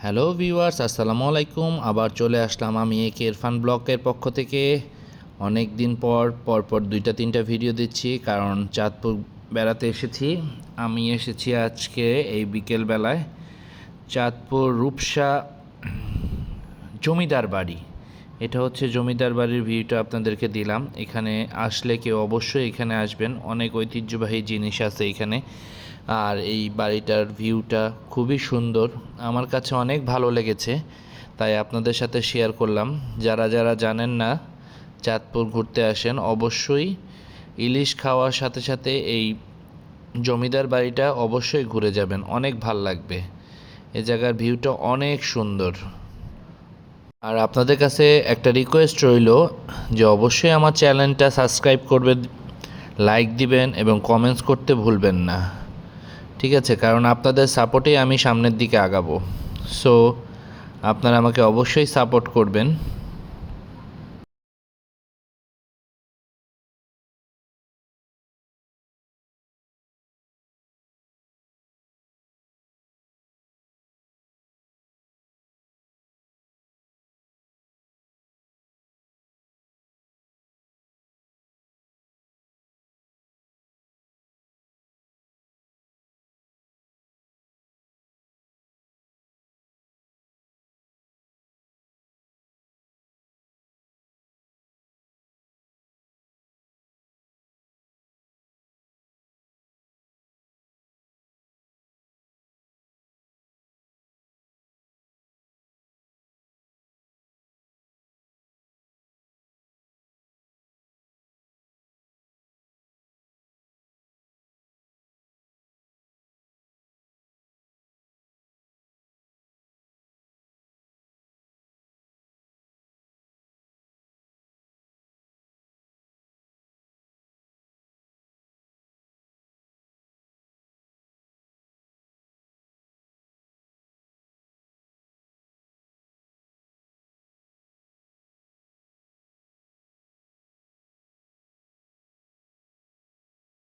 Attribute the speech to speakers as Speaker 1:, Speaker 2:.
Speaker 1: Hello viewers, আসসালামু আলাইকুম। আবার চলে আসলাম আমি ইরফান ব্লগের পক্ষ থেকে। অনেক দিন পর দুইটা তিনটা ভিডিও দিচ্ছি, কারণ চাঁদপুর বেড়াতে এসেছি। আমি এসেছি আজকে এই বিকেলবেলায় চাঁদপুর রূপসা জমিদার বাড়ি। এটা হচ্ছে জমিদার বাড়ির ভিউটা আপনাদেরকে দিলাম। এখানে আসলে কেউ অবশ্যই এখানে আসবেন, অনেক ঐতিহ্যবাহী জিনিস আছে এখানে। আর এই বাড়িটার ভিউটা খুবই সুন্দর, আমার কাছে অনেক ভালো লেগেছে, তাই আপনাদের সাথে শেয়ার করলাম। যারা যারা জানেন না চাঁদপুর ঘুরতে আসেন, অবশ্যই ইলিশ খাওয়ার সাথে সাথে এই জমিদার বাড়িটা অবশ্যই ঘুরে যাবেন, অনেক ভাল লাগবে। এ জায়গার ভিউটা অনেক সুন্দর। আর আপনাদের কাছে একটা রিকোয়েস্ট রইল যে অবশ্যই আমার চ্যানেলটা সাবস্ক্রাইব করবেন, লাইক দিবেন এবং কমেন্টস করতে ভুলবেন না, ঠিক আছে? কারণ আপনাদের সাপোর্টেই আমি সামনের দিকে আগাবো। সো আপনারা আমাকে অবশ্যই সাপোর্ট করবেন।